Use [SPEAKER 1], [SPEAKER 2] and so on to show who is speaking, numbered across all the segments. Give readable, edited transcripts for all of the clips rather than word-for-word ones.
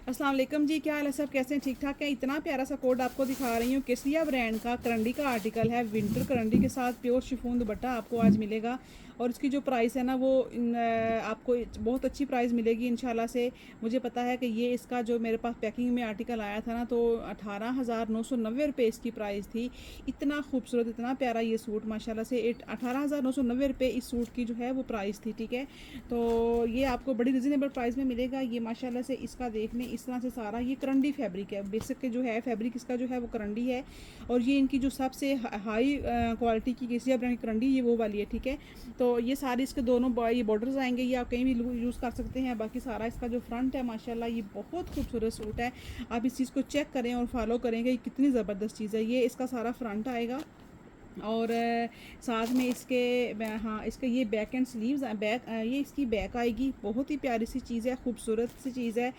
[SPEAKER 1] अस्सलाम वालेकुम जी, क्या हाल है सब, कैसे हैं? ठीक ठाक है। इतना प्यारा सा कोड आपको दिखा रही हूँ। केसरिया ब्रांड का करंडी का आर्टिकल है, विंटर करंडी के साथ प्योर शिफॉन दुपट्टा आपको आज मिलेगा। और इसकी जो प्राइस है ना वो आपको बहुत अच्छी प्राइस मिलेगी इंशाल्लाह से। मुझे पता है कि ये इसका जो मेरे पास पैकिंग में आर्टिकल आया था ना तो 18,990 रुपये इसकी प्राइस थी। इतना खूबसूरत, इतना प्यारा ये सूट माशाल्लाह से 18,990 रुपये इस सूट की जो है वो प्राइस थी। ठीक है, तो ये आपको बड़ी रिजनेबल प्राइस में मिलेगा। ये माशाल्लाह से इसका देख लें, इस तरह से सारा ये करंडी फैब्रिक है। बेसिक के जो है फैब्रिक इसका जो है वो करंडी है। और ये इनकी जो सबसे हाई क्वालिटी की केसिया ब्रांड की करंडी ये वो वाली है। ठीक है, तो ये सारे इसके दोनों ये बॉर्डर्स आएंगे, ये आप कहीं भी यूज़ कर सकते हैं। बाकी सारा इसका जो फ्रंट है माशाल्लाह ये बहुत खूबसूरत सूट है। आप इस चीज़ को चेक करें और फॉलो करें कि कितनी ज़बरदस्त चीज़ है। ये इसका सारा फ्रंट आएगा और साथ में इसके हाँ इसके ये बैक एंड स्लीव्स ये इसकी बैक आएगी। बहुत ही प्यारी सी चीज़ है, खूबसूरत सी चीज़ है।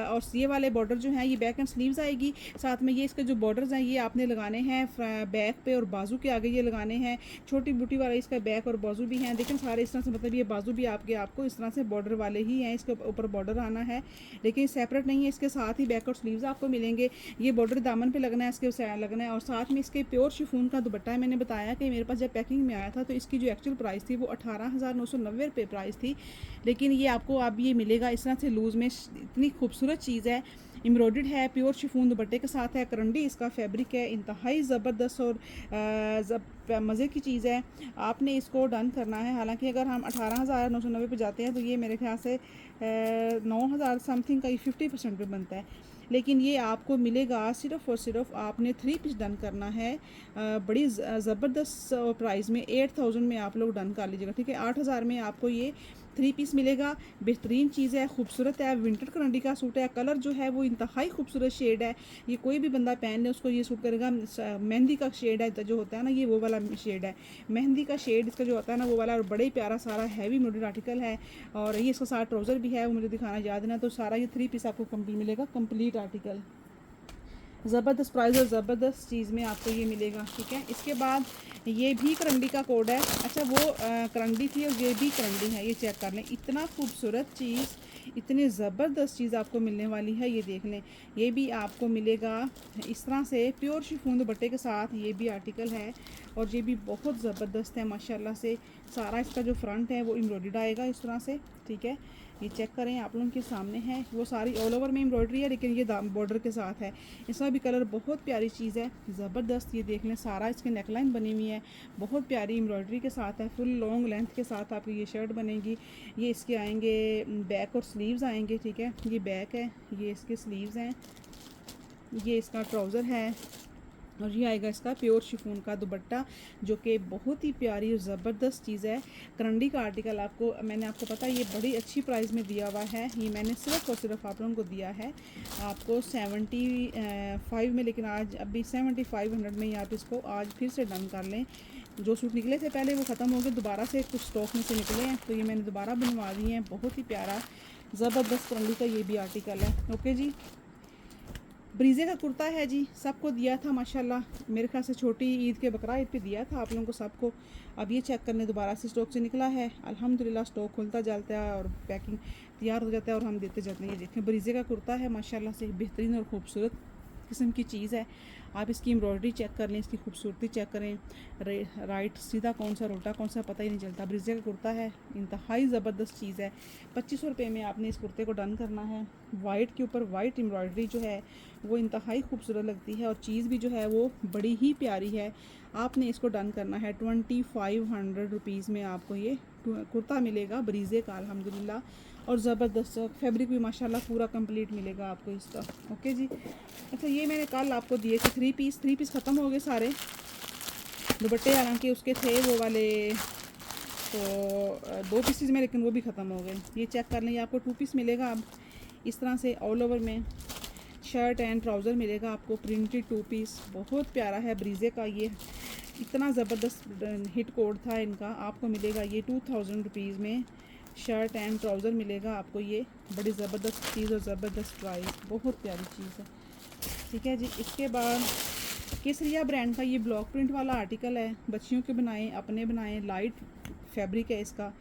[SPEAKER 1] और ये वाले बॉर्डर जो हैं ये बैक एंड स्लीव्स आएगी। साथ में ये इसके जो बॉर्डर्स हैं ये आपने लगाने हैं बैक पे और बाजू के आगे ये लगाने हैं। छोटी बूटी वाला इसका बैक और बाजू भी हैं, लेकिन सारे इस तरह से, मतलब ये बाजू भी आपको इस तरह से बॉर्डर वाले ही हैं। इसके ऊपर बॉर्डर आना है लेकिन सेपरेट नहीं है, इसके साथ ही बैक और स्लीव्स आपको मिलेंगे। ये बॉर्डर दामन पे लगना है, इसके लगना है। और साथ में इसके प्योर शिफॉन का दुपट्टा है। मैंने बताया कि मेरे पास जब पैकिंग में आया था तो इसकी जो एक्चुअल प्राइस थी वो 18,990 रुपये प्राइस थी, लेकिन ये आपको अब ये मिलेगा इस तरह से लूज़ में। इतनी खूबसूरत चीज़ है, एम्ब्रॉयडर्ड है, प्योर शिफॉन दुपट्टे के साथ है। करंडी इसका फैब्रिक है, इंतहाई ज़बरदस्त और मज़े की चीज़ है। आपने इसको डन करना है। हालांकि अगर हम 18,990 पे जाते हैं तो ये मेरे ख्याल से 9,000 समथिंग का 50% पे बनता है, लेकिन ये आपको मिलेगा सिर्फ़ और सिर्फ आपने 3 पीस डन करना है बड़ी ज़बरदस्त प्राइस में। 8,000 में आप लोग डन कर लीजिएगा। ठीक है, 8,000 में आपको ये 3 पीस मिलेगा। बेहतरीन चीज़ है, खूबसूरत है, विंटर करंडी का सूट है। कलर जो है वो इंतहाई खूबसूरत शेड है। ये कोई भी बंदा पहन ले उसको ये सूट करेगा। मेहंदी का शेड है जो होता है ना, ये वो वाला शेड है। मेहंदी का शेड इसका जो होता है ना वो वाला, और बड़े प्यारा सारा हैवी एम्ब्रॉयडर्ड आर्टिकल है। और ये इसका सारा ट्राउज़र भी है, वो मुझे दिखाना याद ना। तो सारा ये 3 पीस आपको कंप्लीट मिलेगा, कंप्लीट आर्टिकल। ज़बरदस्त प्राइस और ज़बरदस्त चीज़ में आपको ये मिलेगा। ठीक है, इसके बाद ये भी करंडी का कोड है। अच्छा, वो करंडी थी और ये भी करंडी है, ये चेक कर लें। इतना खूबसूरत चीज़, इतनी ज़बरदस्त चीज़ आपको मिलने वाली है, ये देख लें। ये भी आपको मिलेगा इस तरह से प्योर शिफॉन दुपट्टे के साथ, ये भी आर्टिकल है। और ये भी बहुत ज़बरदस्त है माशाल्लाह से। सारा इसका जो फ्रंट है वो एम्ब्रॉयडर्ड आएगा इस तरह से। ठीक है, ये चेक करें, आप लोगों के सामने है। वो सारी ऑल ओवर में एम्ब्रॉयडरी है, लेकिन ये बॉर्डर के साथ है। इसका भी कलर बहुत प्यारी चीज़ है, ज़बरदस्त। ये देख लें, सारा इसकी नेकलाइन बनी हुई है, बहुत प्यारी एम्ब्रॉयडरी के साथ है। फुल लॉन्ग लेंथ के साथ आपकी ये शर्ट बनेगी। ये इसके आएंगे बैक और स्लीव्स आएंगे। ठीक है, ये बैक है, ये इसके स्लीव्स हैं, ये इसका ट्राउज़र है। और ये आएगा इसका प्योर शिफॉन का दुपट्टा, जो कि बहुत ही प्यारी और ज़बरदस्त चीज़ है। करंडी का आर्टिकल आपको मैंने आपको पता है ये बड़ी अच्छी प्राइस में दिया हुआ है। ये मैंने सिर्फ और सिर्फ आप लोगों को दिया है आपको 75 में, लेकिन आज अभी 7500 में ही आप इसको आज फिर से डन कर लें। जो सूट निकले थे पहले वो ख़त्म हो गए, दोबारा से कुछ स्टॉक में से निकले हैं, तो ये मैंने दोबारा बनवा दिए हैं। बहुत ही प्यारा ज़बरदस्त करंडी का ये भी आर्टिकल है। ओके जी, ब्रीजे का कुर्ता है जी, सबको दिया था माशाल्लाह। मेरे ख्याल से छोटी ईद के बकरा ईद पे दिया था आप लोगों को सबको। अब ये चेक करने दोबारा से स्टॉक से निकला है। अल्हम्दुलिल्लाह स्टॉक खुलता जाता है और पैकिंग तैयार हो जाता है और हम देते जाते हैं। ये देखें, ब्रीजे का कुर्ता है माशाल्लाह से, बेहतरीन और खूबसूरत किस्म की चीज़ है। आप इसकी एम्ब्रॉयडरी चेक कर लें, इसकी खूबसूरती चेक करें। राइट सीधा कौन सा रोटा कौन सा पता ही नहीं चलता। ब्रिजे का कुर्ता है, इंतहाई ज़बरदस्त चीज़ है। 2500 रुपये में आपने इस कुर्ते को डन करना है। वाइट के ऊपर वाइट एम्ब्रॉयडरी जो है वो इंतहाई खूबसूरत लगती है, और चीज़ भी जो है वो बड़ी ही प्यारी है। आपने इसको डन करना है 2500 रुपीज़ में आपको ये कुर्ता मिलेगा ब्रीजे का अल्हम्दुलिल्लाह। और ज़बरदस्त फैब्रिक भी माशाल्लाह पूरा कंप्लीट मिलेगा आपको इसका। ओके जी, अच्छा ये मैंने कल आपको दिए थे 3 पीस ख़त्म हो गए सारे दुपट्टे। हालांकि उसके थे वो वाले तो 2 पीसेज में, लेकिन वो भी ख़त्म हो गए। ये चेक कर लें, ये आपको 2 पीस मिलेगा अब इस तरह से ऑल ओवर में। शर्ट एंड ट्राउज़र मिलेगा आपको प्रिंटेड 2 पीस, बहुत प्यारा है ब्रीजे का। ये इतना ज़बरदस्त हिट कोड था इनका। आपको मिलेगा ये 2000 रुपीज़ में शर्ट एंड ट्राउज़र मिलेगा आपको। ये बड़ी ज़बरदस्त चीज़ और ज़बरदस्त प्राइस, बहुत प्यारी चीज़ है। ठीक है जी, इसके बाद केसरिया ब्रांड का ये ब्लॉक प्रिंट वाला आर्टिकल है। बच्चियों के बनाएं, अपने बनाएं, लाइट फैब्रिक है इसका।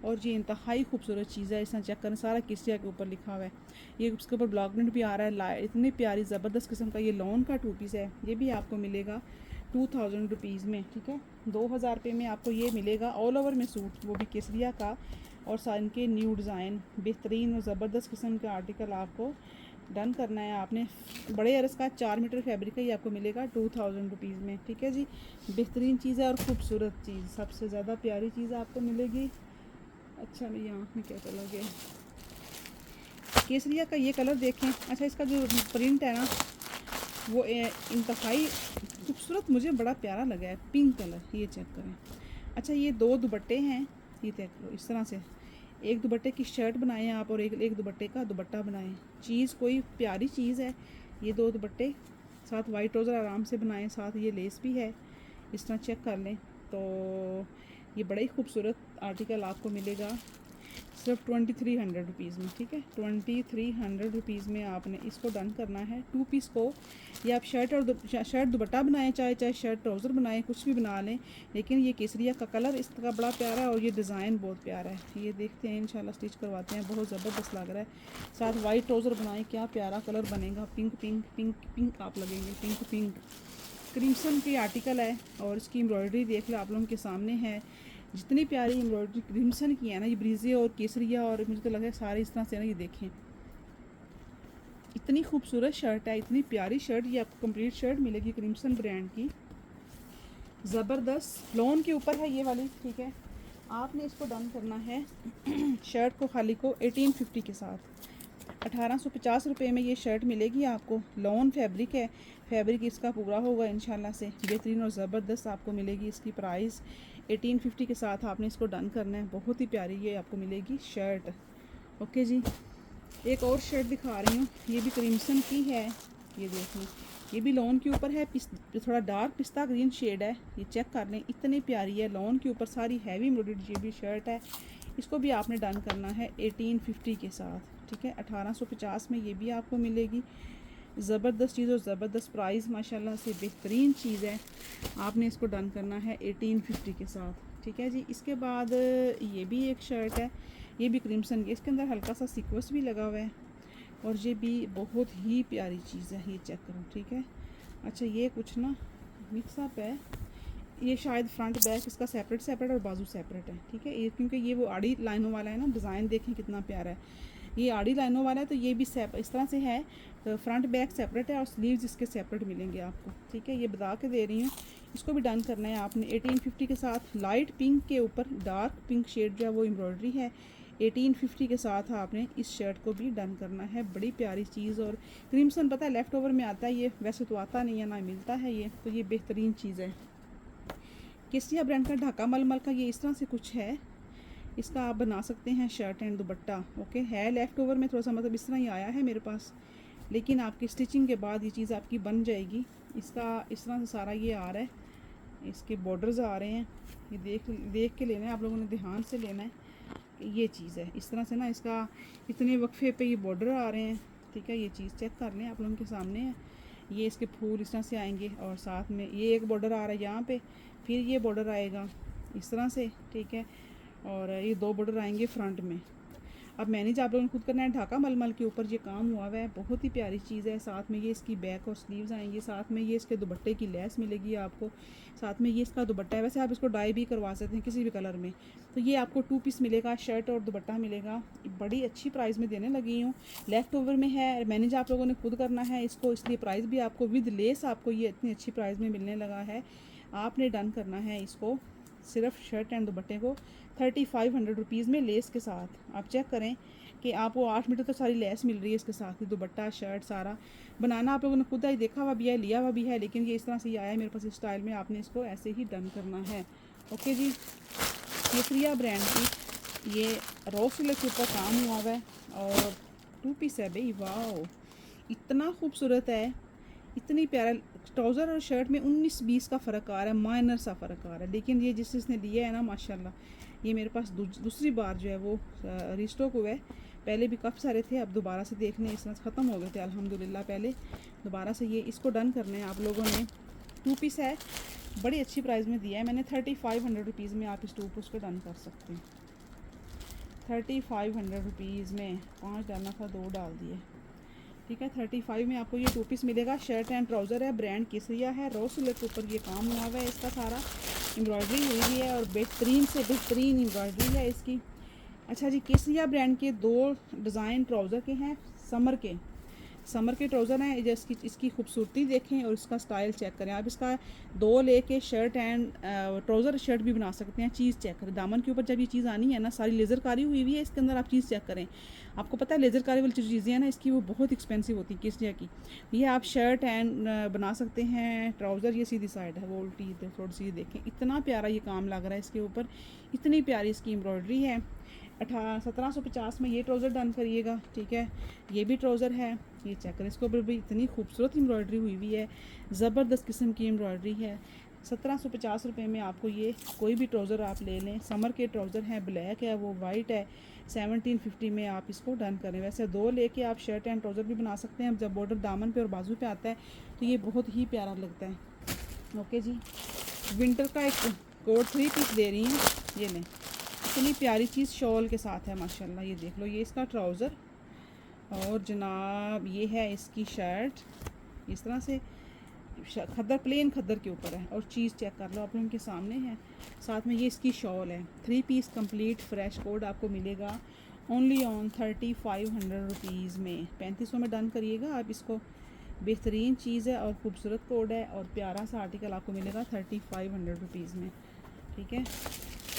[SPEAKER 1] और ये इंतहाई खूबसूरत चीज़ है। इसमें चेक करें, सारा किसिया के ऊपर लिखा हुआ है। ये उसके ऊपर ब्लॉक प्रिंट भी आ रहा है। इतनी प्यारी ज़बरदस्त किस्म का ये लॉन का 2 पीस है। ये भी आपको मिलेगा 2000 रुपीज़ में, ठीक है। 2000 रुपये में आपको ये मिलेगा ऑल ओवर में सूट, वो भी केसरिया का, और सन के न्यू डिज़ाइन बेहतरीन और ज़बरदस्त किस्म का आर्टिकल आपको डन करना है आपने। बड़े अरस का 4 मीटर फैब्रिक है, ये आपको मिलेगा 2000 रुपीज़ में, ठीक है जी। बेहतरीन चीज़ है और ख़ूबसूरत चीज़, सबसे ज़्यादा प्यारी चीज़ आपको मिलेगी। अच्छा मेरी आँख में क्या कलर गया, केसरिया का ये कलर देखें। अच्छा इसका जो प्रिंट है ना वो इंतहाई खूबसूरत, मुझे बड़ा प्यारा लगा है, पिंक कलर, ये चेक करें। अच्छा ये 2 दुपट्टे हैं, ये देख लो इस तरह से, एक दुपट्टे की शर्ट बनाएं आप और एक दुपट्टे का दुपट्टा बनाएं। चीज़ कोई प्यारी चीज़ है। ये 2 दुपट्टे साथ वाइट ट्राउज़र आराम से बनाएं, साथ ये लेस भी है, इस तरह चेक कर लें। तो ये बड़ा ही खूबसूरत आर्टिकल आपको मिलेगा सिर्फ 2300 रुपीज़ में, ठीक है। 2300 रुपीज़ में आपने इसको डन करना है 2 पीस को। या आप शर्ट दुपट्टा बनाएं, चाहे शर्ट ट्राउज़र बनाएं, कुछ भी बना लें। लेकिन ये केसरिया का कलर इसका बड़ा प्यारा है और ये डिज़ाइन बहुत प्यारा है। ये देखते हैं इंशाल्लाह स्टिच करवाते हैं, बहुत ज़बरदस्त लग रहा है। साथ वाइट ट्राउज़र बनाएं, क्या प्यारा कलर बनेगा, पिंक पिंक पिंक पिंक आप लगेंगे, पिंक पिंक क्रीमसन की आर्टिकल है। और इसकी एम्ब्रॉयडरी देख लो आप लोगों के सामने है, जितनी प्यारी एम्ब्रॉयडरी क्रीमसन की है ना, ये ब्रीजे और केसरिया, और मुझे तो लगा है सारे इस तरह से ना, ये देखें इतनी खूबसूरत शर्ट है, इतनी प्यारी शर्ट। ये आपको कंप्लीट शर्ट मिलेगी क्रीमसन ब्रांड की, ज़बरदस्त लॉन के ऊपर है ये वाली, ठीक है। आपने इसको डन करना है शर्ट को खाली को 1850 के साथ 1850 रुपये में ये शर्ट मिलेगी आपको। लॉन फैब्रिक है, फैब्रिक इसका पूरा होगा इंशाल्लाह से, बेहतरीन और ज़बरदस्त आपको मिलेगी। इसकी प्राइस 1850 के साथ आपने इसको डन करना है। बहुत ही प्यारी ये आपको मिलेगी शर्ट, ओके जी। एक और शर्ट दिखा रही हूँ, ये भी क्रीमसन की है, ये देखें, ये भी लॉन के ऊपर है, थोड़ा डार्क पिस्ता ग्रीन शेड है, ये चेक कर लें, इतनी प्यारी है। लॉन के ऊपर सारी हैवी एम्ब्रॉयडरी ये भी शर्ट है। इसको भी आपने डन करना है 1850 के साथ, ठीक है। 1850 में ये भी आपको मिलेगी। ज़बरदस्त चीज़ और ज़बरदस्त प्राइस, माशाल्लाह से बेहतरीन चीज़ है। आपने इसको डन करना है 1850 के साथ, ठीक है जी। इसके बाद ये भी एक शर्ट है, ये भी क्रिम्सन की, इसके अंदर हल्का सा सीक्वेंस भी लगा हुआ है और ये भी बहुत ही प्यारी चीज़ है, ये चेक करो, ठीक है। अच्छा ये कुछ ना मिक्सअप है, ये शायद फ्रंट बैक इसका सेपरेट और बाजू सेपरेट है, ठीक है। ये क्योंकि ये वो आड़ी लाइनों वाला है ना, डिज़ाइन देखें कितना प्यारा है। ये आड़ी लाइनों वाला है तो ये भी इस तरह से है, तो फ्रंट बैक सेपरेट है और स्लीव्स इसके सेपरेट मिलेंगे आपको, ठीक है। ये बता के दे रही हूँ। इसको भी डन करना है आपने 1850 के साथ। लाइट पिंक के ऊपर डार्क पिंक शेड जो है वो एम्ब्रॉयडरी है। 1850 के साथ आपने इस शर्ट को भी डन करना है। बड़ी प्यारी चीज़, और क्रीमसन पता है लेफ़्ट ओवर में आता है, ये वैसे तो आता नहीं है ना मिलता है ये, तो ये बेहतरीन चीज़ है। केसिया ब्रांड का ढाका मलमल का ये इस तरह से कुछ है, इसका आप बना सकते हैं शर्ट एंड दुपट्टा, ओके। है लेफ़्ट ओवर में थोड़ा सा, मतलब इस तरह ही आया है मेरे पास, लेकिन आपकी स्टिचिंग के बाद ये चीज़ आपकी बन जाएगी। इसका इस तरह से सारा ये आ रहा है, इसके बॉर्डर्स आ रहे हैं, ये देख के लेना है आप लोगों ने, ध्यान से लेना है कि ये चीज़ है इस तरह से ना, इसका इतने वक्फे पे ये बॉर्डर आ रहे हैं, ठीक है। ये चीज़ चेक कर लें, आप लोगों के सामने है। ये इसके फूल इस तरह से आएंगे और साथ में ये एक बॉर्डर आ रहा है यहाँ पे, फिर ये बॉर्डर आएगा इस तरह से, ठीक है। और ये 2 बॉर्डर आएंगे फ्रंट में। अब मैनेज आप लोगों ने खुद करना है। ढाका मलमल के ऊपर ये काम हुआ हुआ है, बहुत ही प्यारी चीज़ है। साथ में ये इसकी बैक और स्लीव्स आएंगी, साथ में ये इसके दुपट्टे की लेस मिलेगी आपको, साथ में ये इसका दुपट्टा है। वैसे आप इसको डाई भी करवा सकते हैं किसी भी कलर में। तो ये आपको 2 पीस मिलेगा, शर्ट और दुपट्टा मिलेगा। बड़ी अच्छी प्राइस में देने लगी हूँ, लेफ़्ट ओवर में है, मैनेज आप लोगों ने खुद करना है इसको, इसलिए प्राइस भी आपको विद लेस आपको ये इतनी अच्छी प्राइस में मिलने लगा है। आपने डन करना है इसको सिर्फ शर्ट एंड दुपट्टे को 3500 रुपीज़ में लेस के साथ। आप चेक करें कि आपको 8 मीटर तो सारी लेस मिल रही है इसके साथ ही, दुपट्टा शर्ट सारा बनाना आप लोगों ने खुद ही देखा हुआ भी है, लिया हुआ भी है, लेकिन ये इस तरह से ही आया है मेरे पास इस स्टाइल में। आपने इसको ऐसे ही डन करना है, ओके जी। केसरिया ब्रांड की ये रॉ सिल्क के ऊपर काम हुआ हुआ है और 2 पीस है भाई, वाह इतना खूबसूरत है, इतनी प्यारा। ट्राउज़र और शर्ट में 19-20 का फ़र्क आ रहा है, माइनर सा फ़र्क आ रहा है, लेकिन ये जिसने लिया है ना माशाल्लाह, ये मेरे पास दूसरी बार जो है वो रिस्टॉक हुआ है। पहले भी काफ़ी सारे थे, अब दोबारा से देखने इस तरह ख़त्म हो गए थे अल्हम्दुलिल्लाह। पहले दोबारा से ये इसको डन करना है आप लोगों ने। 2 पीस है, बड़ी अच्छी प्राइस में दिया है मैंने, 3500 रुपीज़ में आप इस 2 पीस को डन कर सकते हैं। ₹3500 में 5 डालना था, 2 डाल दिए। ठीक है, 35 में आपको ये 2 पीस मिलेगा। शर्ट एंड ट्राउज़र है, ब्रांड केसरिया है, रॉ सिल्क के ऊपर ये काम हुआ हुआ है, इसका सारा एम्ब्रॉयडरी हुई हुई है और बेहतरीन से बेहतरीन एम्ब्रॉयडरी है इसकी। अच्छा जी, केसरिया ब्रांड के 2 डिज़ाइन ट्राउज़र के हैं, समर के ट्राउज़र हैं। जैसे इसकी खूबसूरती देखें और इसका स्टाइल चेक करें। आप इसका 2 लेके शर्ट एंड ट्राउज़र शर्ट भी बना सकते हैं। चीज़ चेक करें, दामन के ऊपर जब ये चीज़ आनी है ना, सारी लेज़र कारी हुई हुई है इसके अंदर। आप चीज़ चेक करें, आपको पता है लेज़र कारी वाली चीज़ें हैं ना इसकी, वो बहुत एक्सपेंसिव होती है केसरिया की। ये आप शर्ट एंड बना सकते हैं। ट्राउज़र ये सीधी साइड है, वो उल्टी थोड़ी सी देखें, इतना प्यारा ये काम लग रहा है इसके ऊपर, इतनी प्यारी इसकी एम्ब्रॉयडरी है। 1750 में ये ट्राउज़र डन करिएगा। ठीक है, ये भी ट्राउज़र है, ये चेक करें, इसके ऊपर भी इतनी खूबसूरत एम्ब्रॉयडरी हुई हुई है, ज़बरदस्त किस्म की एम्ब्रॉयडरी है। 1750 में आपको ये कोई भी ट्राउज़र आप ले लें। समर के ट्राउज़र हैं, ब्लैक है, वो वाइट है। 1750 में आप इसको डन करें। वैसे 2 लेके आप शर्ट एंड ट्राउज़र भी बना सकते हैं। जब बॉर्डर दामन पे और बाजू पे आता है तो ये बहुत ही प्यारा लगता है। ओके जी, विंटर का एक कोट 3 पीस दे रही हूँ, ये लें। इतनी प्यारी चीज़ शॉल के साथ है माशाल्लाह, ये देख लो, ये इसका ट्राउज़र और जनाब ये है इसकी शर्ट। इस तरह से खद्दर, प्लेन खद्दर के ऊपर है और चीज़ चेक कर लो, आप लोगों के सामने है। साथ में ये इसकी शॉल है। 3 पीस कंप्लीट फ्रेश कोड आपको मिलेगा ओनली ऑन ₹3500 में। 3500 में डन करिएगा आप इसको। बेहतरीन चीज़ है और ख़ूबसूरत कोड है और प्यारा सा आर्टिकल आपको मिलेगा ₹3500 में। ठीक है,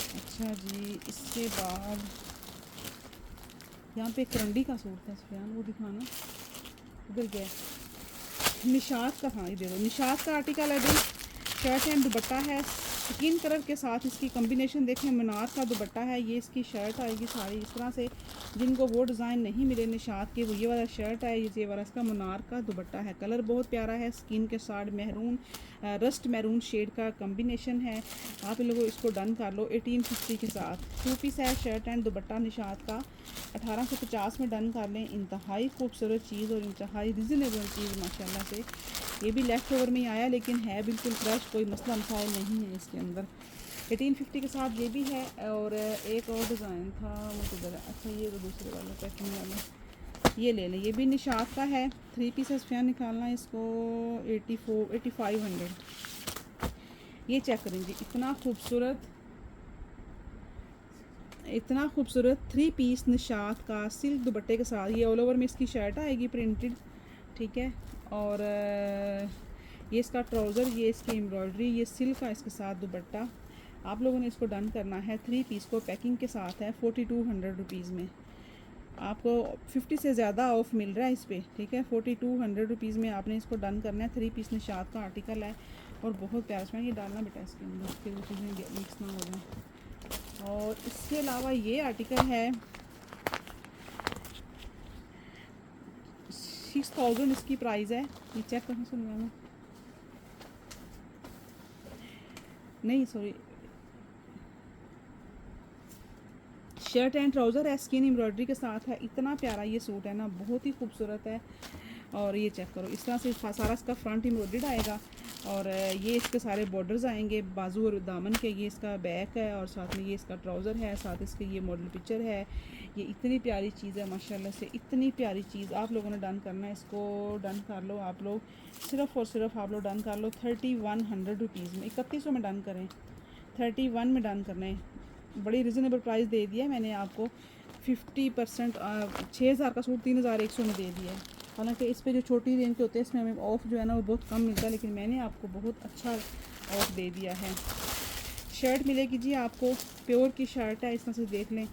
[SPEAKER 1] अच्छा जी, इसके बाद यहाँ पे करंडी का सूट था सुफियान, वो दिखाना, उधर गया। निशात का था, ये देखो निशात का आर्टिकल है भाई। शर्ट एंड दुपट्टा है, स्किन कलर के साथ इसकी कॉम्बिनेशन देखें। मीनार का दुपट्टा है, ये इसकी शर्ट आएगी सारी इस तरह से। जिनको वो डिज़ाइन नहीं मिले निशात के, वो ये वाला शर्ट है, ये वाला इसका मीनार का दुपट्टा है। कलर बहुत प्यारा है, स्किन के साथ मैरून, रस्ट मैरून शेड का कॉम्बिनेशन है। आप लोगों इसको डन कर लो 1850 के साथ। 2 पीस है, शर्ट एंड दुपट्टा निशात का। 1850 में डन कर लें। इंतहाई खूबसूरत चीज़ और इंतहाई रिजनेबल चीज़ माशाल्लाह से। ये भी लेफ्ट ओवर में ही आया लेकिन है बिल्कुल फ्रेश, कोई मसला मसाइल नहीं है इसके अंदर। 1850 के साथ ये भी है और एक और डिज़ाइन था, वो किधर है? अच्छा, ये तो दूसरे वाला पैकिंग वाला, ये ले लें। ये भी निशात का है। 3 पीसेस फैन निकालना है इसको 8500। ये चेक करेंगे, इतना खूबसूरत 3 पीस निशात का सिल्क दुपट्टे के साथ। ये ऑल ओवर में इसकी शर्ट आएगी प्रिंटेड। ठीक है, और ये इसका ट्राउज़र, ये इसकी एम्ब्रॉयडरी, ये सिल्क का इसके साथ दुपट्टा। आप लोगों ने इसको डन करना है। 3 पीस को पैकिंग के साथ है 4200 में। आपको 50 से ज़्यादा ऑफ मिल रहा है इस पर। ठीक है, 4200 में आपने इसको डन करना है। 3 पीस निशात का आर्टिकल है और बहुत प्यारा। इसमें ये डालना बेटा इसके अंदर, फिर वो चीज़ें मिक्स ना हो जाए। और इसके अलावा ये आर्टिकल है 6000 इसकी प्राइस है। ये चेक करना सुनवाना, नहीं सॉरी, शर्ट एंड ट्राउज़र है, स्किन एम्ब्रॉयडरी के साथ है। इतना प्यारा ये सूट है ना, बहुत ही खूबसूरत है। और ये चेक करो, इस तरह से सारा इसका फ्रंट एम्ब्रॉयडर्ड आएगा और ये इसके सारे बॉर्डर्स आएंगे बाजू और दामन के। ये इसका बैक है और साथ में ये इसका ट्राउज़र है, साथ इसके ये मॉडल पिक्चर है। ये इतनी प्यारी चीज़ है माशाल्लाह से, इतनी प्यारी चीज़। आप लोगों ने डन करना है, इसको डन कर लो आप लोग। सिर्फ़ और सिर्फ आप लोग डन कर लो 3100 में। 3100 में डन करें, 31 में डन करना है। बड़ी रिजनेबल प्राइस दे दिया है मैंने आपको। 50% 6000 का सूट 3100 में दे दिया है। हालांकि इस पे जो छोटी रेंज के होते हैं इसमें हमें ऑफ़ जो है ना वो बहुत कम मिलता है, लेकिन मैंने आपको बहुत अच्छा ऑफ़ दे दिया है। शर्ट मिलेगी जी आपको, प्योर की शर्ट है, इस तरह से देख लें,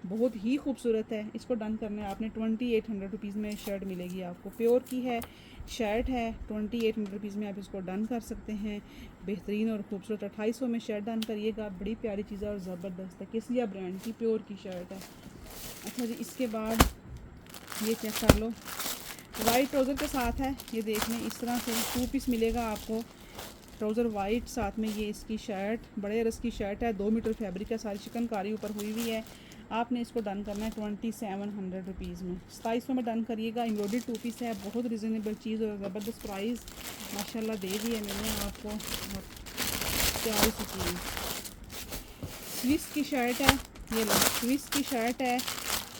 [SPEAKER 1] बहुत ही खूबसूरत है। इसको डन करना है आपने 2800 में शर्ट मिलेगी आपको। प्योर की है, शर्ट है, 2800 में आप इसको डन कर सकते हैं। बेहतरीन और खूबसूरत 2800 में शर्ट डन करिएगा। बड़ी प्यारी चीज़ है और ज़बरदस्त है, केसरिया ब्रांड की प्योर की शर्ट है। अच्छा जी, इसके बाद ये चेक कर लो, वाइट ट्राउज़र के साथ है। ये देख लें, इस तरह से 2 पीस मिलेगा आपको। ट्राउज़र वाइट, साथ में ये इसकी शर्ट, बड़े रस की शर्ट है, 2 मीटर फैब्रिक है, सारी चिकनकारी ऊपर हुई हुई है। आपने इसको डन करना है 2700 में। 2700 में डन करिएगा। एम्ब्रॉयडरी 2 पीस है, बहुत रिजनेबल चीज़ और ज़बरदस्त प्राइस माशाल्लाह दे दी है मैंने आपको। प्यारी सी चीज़, स्विस की शर्ट है, ये लो स्विस की शर्ट है।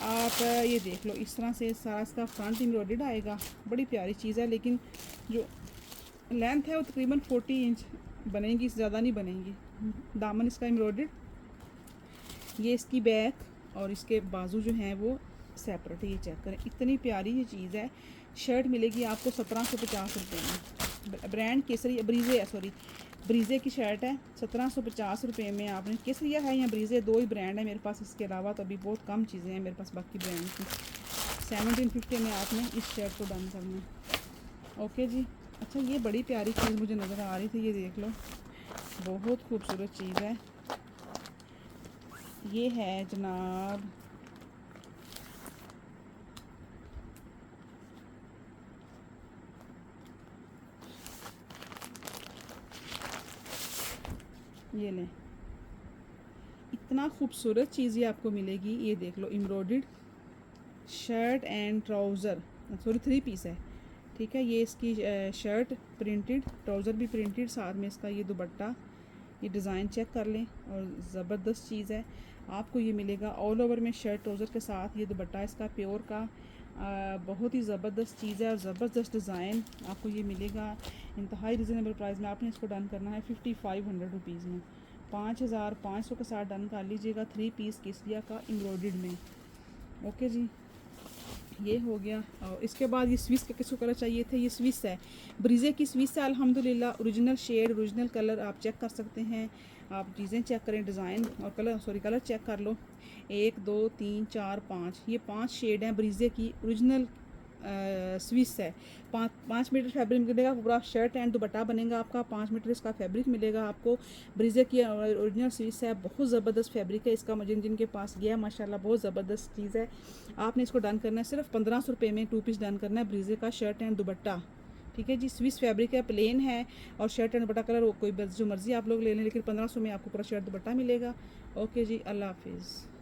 [SPEAKER 1] आप ये देख लो, इस तरह से सारा इसका फ्रंट एम्ब्रॉयडर्ड आएगा। बड़ी प्यारी चीज़ है, लेकिन जो लेंथ है वो तकरीबन 40 इंच बनेगी, इससे ज़्यादा नहीं बनेगी। दामन इसका एम्ब्रॉयडर्ड, ये इसकी बैक और इसके बाजू जो हैं वो सेपरेट है। ये चेक करें, इतनी प्यारी ये चीज़ है। शर्ट मिलेगी आपको 1750 रुपये में। ब्रांड केसरी ब्रीजे है, सॉरी ब्रीजे की शर्ट है 1750 रुपये में। आपने केसरिया है या ब्रीजे, दो ही ब्रांड है मेरे पास, इसके अलावा तो अभी बहुत कम चीज़ें हैं मेरे पास बाकी ब्रांड की। 1750 में आपने इस शर्ट को डन करना है। ओके जी। अच्छा, ये बड़ी प्यारी चीज़ मुझे नज़र आ रही थी, ये देख लो, बहुत खूबसूरत चीज़ है। ये है जनाब ये लें, इतना खूबसूरत चीज़ ये आपको मिलेगी। ये देख लो, embroidered shirt and trouser, sorry 3 piece है, ठीक है। ये इसकी शर्ट प्रिंटेड, ट्राउज़र भी प्रिंटेड, साथ में इसका ये दुपट्टा। ये डिज़ाइन चेक कर लें, और ज़बरदस्त चीज़ है। आपको ये मिलेगा ऑल ओवर में शर्ट ट्राउज़र के साथ। ये दुपट्टा इसका प्योर का, बहुत ही ज़बरदस्त चीज़ है और ज़बरदस्त डिज़ाइन आपको ये मिलेगा इंतहाई रिजनेबल प्राइस में। आपने इसको डन करना है 5500 रुपीज़ में, 5500 के साथ डन कर लीजिएगा 3 पीस केसरिया का एम्ब्रॉयडर्ड में। ओके जी, ये हो गया। और इसके बाद ये स्विस के किसको कलर चाहिए थे, ये स्विस है, ब्रीजे की स्विस है अल्हम्दुलिल्लाह। ओरिजिनल शेड, ओरिजिनल कलर आप चेक कर सकते हैं। आप चीज़ें चेक करें, डिज़ाइन और कलर, सॉरी कलर चेक कर लो। 1 2 3 4 5, ये 5 शेड हैं ब्रीजे की। ओरिजिनल स्विस है। 5 मीटर फैब्रिक मिलेगा, पूरा शर्ट एंड दुपट्टा बनेगा आपका। 5 मीटर इसका फैब्रिक मिलेगा आपको। ब्रीजे की ओरिजिनल स्विस है, बहुत ज़बरदस्त फैब्रिक है इसका। मुझे जिनके पास गया माशाल्लाह, बहुत ज़बरदस्त चीज़ है। आपने इसको डन करना है सिर्फ 1500 रुपये में, 2 पीस डन करना है ब्रीजे का शर्ट एंड दुपट्टा, ठीक है जी। स्विस फैब्रिक है, प्लेन है, और शर्ट एंड दुपट्टा कलर कोई जो मर्ज़ी आप लोग ले लें, लेकिन 1500 में आपको पूरा शर्ट दुपट्टा मिलेगा। ओके जी, अल्लाह हाफिज़।